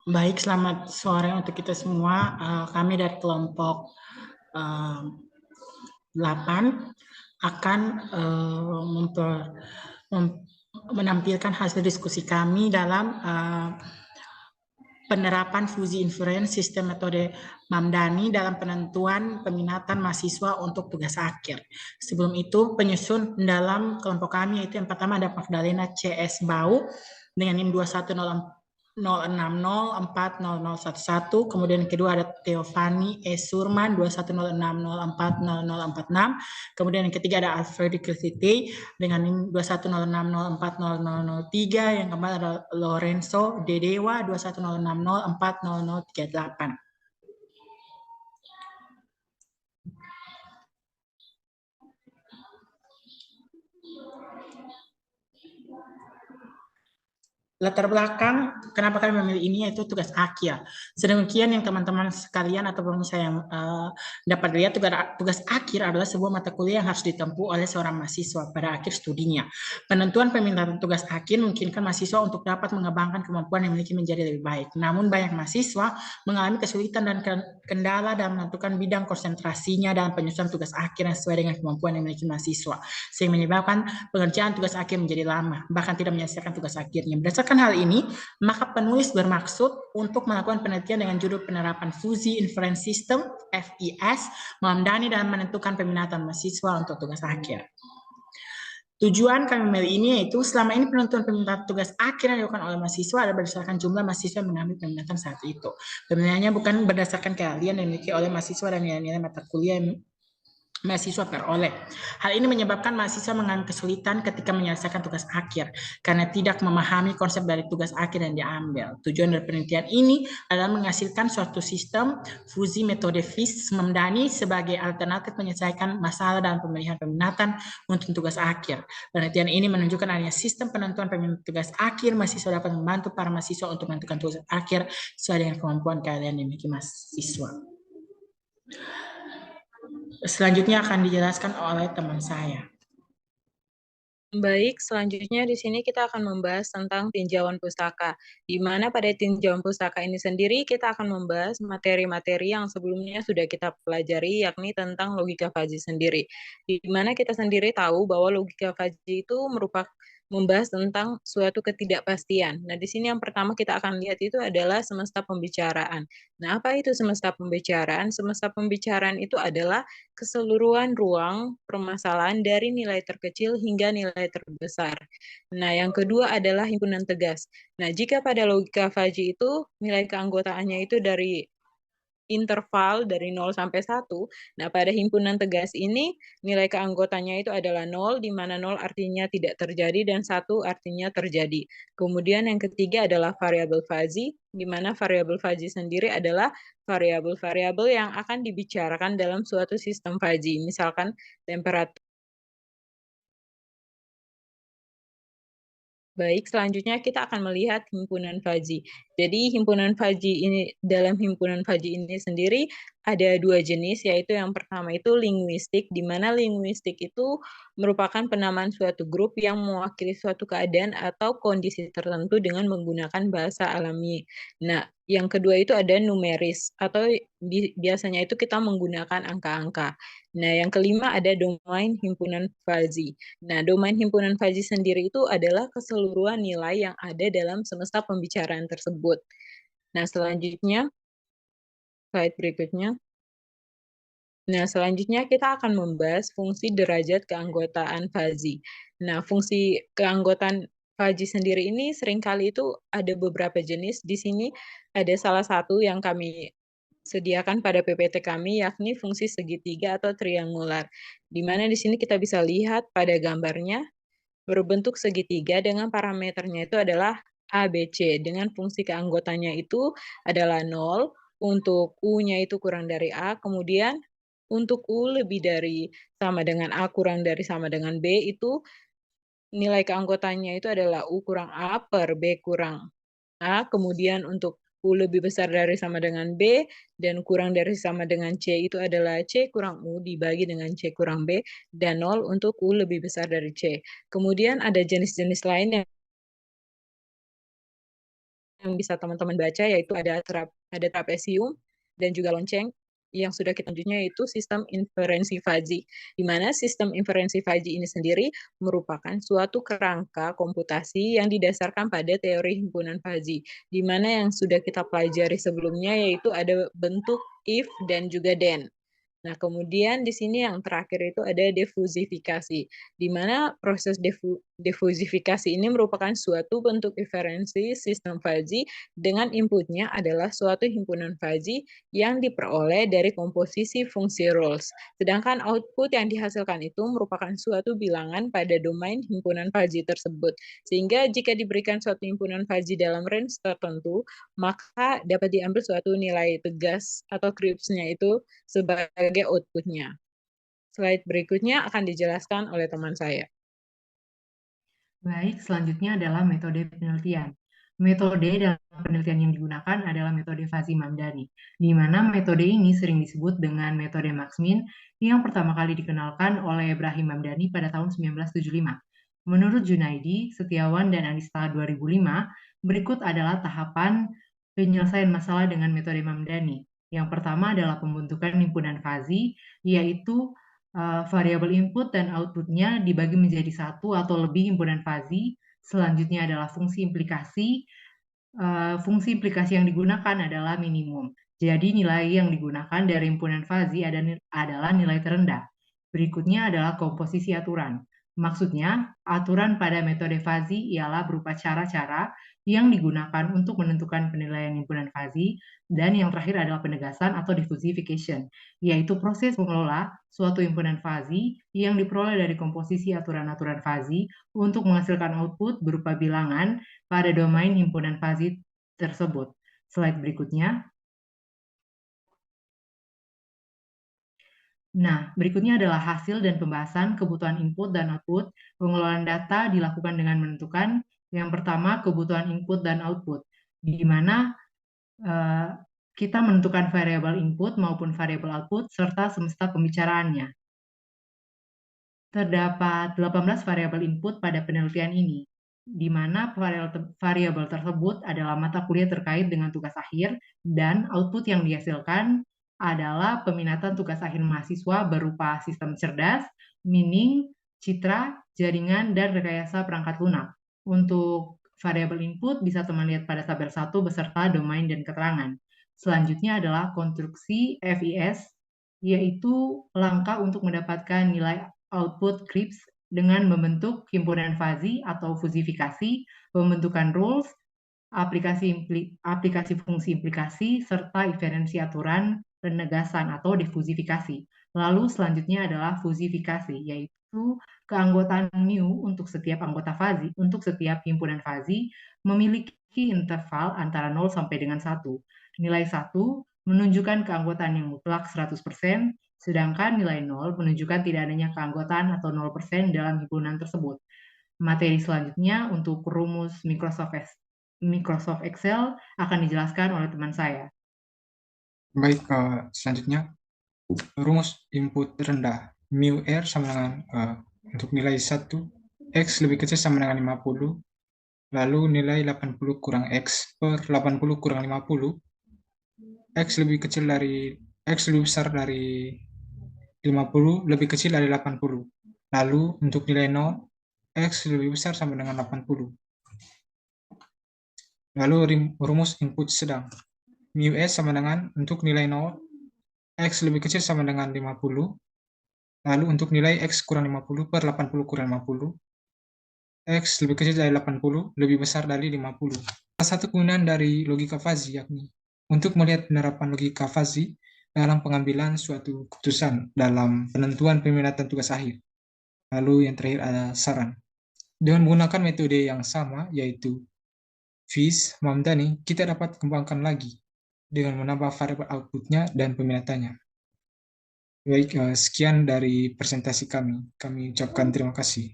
Baik, selamat sore untuk kita semua. Kami dari kelompok eh, 8 akan mem- menampilkan hasil diskusi kami dalam penerapan Fuzi Inference Sistem Metode Mamdani dalam penentuan peminatan mahasiswa untuk tugas akhir. Sebelum itu, penyusun dalam kelompok kami yaitu yang pertama ada Magdalena CS Bau dengan NIM 21060404011, kemudian yang kedua ada Teofani E. Surman 21060404046, kemudian yang ketiga ada Alfredi Cresiti dengan NIM 21060400003, yang keempat ada Lorenzo Dedewa 21060400038. Latar belakang kenapa kami memilih ini yaitu tugas akhir. Sedemikian yang teman-teman sekalian atau saya yang dapat lihat, tugas akhir adalah sebuah mata kuliah yang harus ditempuh oleh seorang mahasiswa pada akhir studinya. Penentuan peminatan tugas akhir memungkinkan mahasiswa untuk dapat mengembangkan kemampuan yang memiliki menjadi lebih baik. Namun banyak mahasiswa mengalami kesulitan dan kendala dalam menentukan bidang konsentrasinya dalam penyusunan tugas akhir yang sesuai dengan kemampuan yang memiliki mahasiswa, sehingga menyebabkan pengerjaan tugas akhir menjadi lama, bahkan tidak menyelesaikan tugas akhirnya. Berdasarkan hal ini, maka penulis bermaksud untuk melakukan penelitian dengan judul penerapan Fuzi Inference System (FIS) Mamdani dalam menentukan peminatan mahasiswa untuk tugas akhir. Tujuan kami memilih ini yaitu selama ini penentuan peminatan tugas akhir yang dilakukan oleh mahasiswa adalah berdasarkan jumlah mahasiswa yang mengambil peminatan saat itu. Pemilihannya bukan berdasarkan keahlian yang dimiliki oleh mahasiswa dan nilai-nilai mata kuliah yang mahasiswa peroleh. Hal ini menyebabkan mahasiswa mengalami kesulitan ketika menyelesaikan tugas akhir karena tidak memahami konsep dari tugas akhir yang diambil. Tujuan dari penelitian ini adalah menghasilkan suatu sistem fuzi metode FIS Mamdani sebagai alternatif menyelesaikan masalah dalam pemilihan peminatan untuk tugas akhir. Penelitian ini menunjukkan adanya sistem penentuan peminatan tugas akhir mahasiswa dapat membantu para mahasiswa untuk menentukan tugas akhir sesuai dengan kemampuan keahlian yang dimiliki mahasiswa. Selanjutnya akan dijelaskan oleh teman saya. Baik, selanjutnya di sini kita akan membahas tentang tinjauan pustaka. Di mana pada tinjauan pustaka ini sendiri kita akan membahas materi-materi yang sebelumnya sudah kita pelajari, yakni tentang logika Fuzzy sendiri. Di mana kita sendiri tahu bahwa logika Fuzzy itu merupakan membahas tentang suatu ketidakpastian. Nah, di sini yang pertama kita akan lihat itu adalah semesta pembicaraan. Nah, apa itu semesta pembicaraan? Semesta pembicaraan itu adalah keseluruhan ruang permasalahan dari nilai terkecil hingga nilai terbesar. Nah, yang kedua adalah himpunan tegas. Nah, jika pada logika Fuzzy itu nilai keanggotaannya itu dari interval dari 0 sampai 1. Nah, pada himpunan tegas ini nilai keanggotanya itu adalah 0, di mana 0 artinya tidak terjadi dan 1 artinya terjadi. Kemudian yang ketiga adalah variabel Fuzzy, di mana variabel Fuzzy sendiri adalah variabel-variabel yang akan dibicarakan dalam suatu sistem Fuzzy. Misalkan temperatur. Baik, selanjutnya kita akan melihat himpunan Fuzzy. Jadi himpunan Fuzzy ini, dalam himpunan Fuzzy ini sendiri ada dua jenis, yaitu yang pertama itu linguistik, di mana linguistik itu merupakan penamaan suatu grup yang mewakili suatu keadaan atau kondisi tertentu dengan menggunakan bahasa alami. Nah, yang kedua itu ada numeris, atau biasanya itu kita menggunakan angka-angka. Nah, yang kelima ada domain himpunan Fuzzy. Nah, domain himpunan Fuzzy sendiri itu adalah keseluruhan nilai yang ada dalam semesta pembicaraan tersebut. Nah, selanjutnya, slide berikutnya. Nah, selanjutnya kita akan membahas fungsi derajat keanggotaan Fuzzy. Nah, fungsi keanggotaan Fuzzy sendiri ini seringkali itu ada beberapa jenis. Di sini ada salah satu yang kami sediakan pada PPT kami, yakni fungsi segitiga atau triangular. Di mana di sini kita bisa lihat pada gambarnya, berbentuk segitiga dengan parameternya itu adalah A, B, C. Dengan fungsi keanggotanya itu adalah 0, untuk U-nya itu kurang dari A, kemudian untuk U lebih dari sama dengan A kurang dari sama dengan B, itu nilai keanggotanya itu adalah U kurang A per B kurang A, kemudian untuk U lebih besar dari sama dengan B, dan kurang dari sama dengan C itu adalah C kurang U dibagi dengan C kurang B, dan 0 untuk U lebih besar dari C. Kemudian ada jenis-jenis lain yang yang bisa teman-teman baca, yaitu ada trapesium dan juga lonceng. Yang sudah kita lanjutnya yaitu sistem inferensi fuzzy, di mana sistem inferensi fuzzy ini sendiri merupakan suatu kerangka komputasi yang didasarkan pada teori himpunan fuzzy, di mana yang sudah kita pelajari sebelumnya yaitu ada bentuk if dan juga then. Nah, kemudian di sini yang terakhir itu ada defusifikasi, di mana proses defusifikasi ini merupakan suatu bentuk inferensi sistem fuzzy dengan inputnya adalah suatu himpunan fuzzy yang diperoleh dari komposisi fungsi rules. Sedangkan output yang dihasilkan itu merupakan suatu bilangan pada domain himpunan fuzzy tersebut. Sehingga jika diberikan suatu himpunan fuzzy dalam range tertentu, maka dapat diambil suatu nilai tegas atau CRISP-nya itu sebagai output-nya. Slide berikutnya akan dijelaskan oleh teman saya. Baik, selanjutnya adalah metode penelitian. Metode dalam penelitian yang digunakan adalah metode Fuzzy-Mamdani, di mana metode ini sering disebut dengan metode Max-Min yang pertama kali dikenalkan oleh Ibrahim Mamdani pada tahun 1975. Menurut Junaidi, Setiawan, dan Anista 2005, berikut adalah tahapan penyelesaian masalah dengan metode Mamdani. Yang pertama adalah pembentukan himpunan fuzzy, yaitu variabel input dan outputnya dibagi menjadi satu atau lebih himpunan fuzzy. Selanjutnya adalah fungsi implikasi. Fungsi implikasi yang digunakan adalah minimum. Jadi nilai yang digunakan dari himpunan fuzzy adalah nilai terendah. Berikutnya adalah komposisi aturan. Maksudnya, aturan pada metode fuzzy ialah berupa cara-cara yang digunakan untuk menentukan penilaian himpunan fuzzy, dan yang terakhir adalah penegasan atau diffusification, yaitu proses mengelola suatu himpunan fuzzy yang diperoleh dari komposisi aturan-aturan fuzzy untuk menghasilkan output berupa bilangan pada domain himpunan fuzzy tersebut. Slide berikutnya. Nah, berikutnya adalah hasil dan pembahasan kebutuhan input dan output. Pengelolaan data dilakukan dengan menentukan yang pertama kebutuhan input dan output, di mana kita menentukan variabel input maupun variabel output serta semesta pembicaraannya. Terdapat 18 variabel input pada penelitian ini, di mana variabel tersebut adalah mata kuliah terkait dengan tugas akhir, dan output yang dihasilkan adalah peminatan tugas akhir mahasiswa berupa sistem cerdas, mining, citra, jaringan, dan rekayasa perangkat lunak. Untuk variabel input bisa teman lihat pada tabel 1 beserta domain dan keterangan. Selanjutnya adalah konstruksi FIS, yaitu langkah untuk mendapatkan nilai output CRISP dengan membentuk himpunan fuzzy atau fusifikasi, pembentukan rules, aplikasi fungsi implikasi, serta inferensi aturan, penegasan atau difusifikasi. Lalu selanjutnya adalah fusifikasi, yaitu keanggotaan mu untuk setiap anggota fuzzy, untuk setiap himpunan fuzzy memiliki interval antara 0 sampai dengan 1. Nilai 1 menunjukkan keanggotaan yang mutlak 100%, sedangkan nilai 0 menunjukkan tidak adanya keanggotaan atau 0% dalam himpunan tersebut. Materi selanjutnya untuk rumus Microsoft Excel akan dijelaskan oleh teman saya. Baik, selanjutnya rumus input rendah mu r sama dengan untuk nilai 1 x lebih kecil sama dengan 50, lalu nilai 80 kurang x per 80 kurang 50, x lebih besar dari 50 lebih kecil dari 80, lalu untuk nilai 0 x lebih besar sama dengan 80. Lalu rumus input sedang mu s sama dengan untuk nilai 0 x lebih kecil sama dengan 50, lalu untuk nilai x kurang 50 per 80 kurang 50, x lebih kecil dari 80 lebih besar dari 50. Salah satu kegunaan dari logika fuzzy yakni untuk melihat penerapan logika fuzzy dalam pengambilan suatu keputusan dalam penentuan peminatan tugas akhir. Lalu yang terakhir ada saran. Dengan menggunakan metode yang sama yaitu Fuzzy-Mamdani, kita dapat kembangkan lagi dengan menambah variabel outputnya dan peminatannya. Baik, sekian dari presentasi kami. Kami ucapkan terima kasih.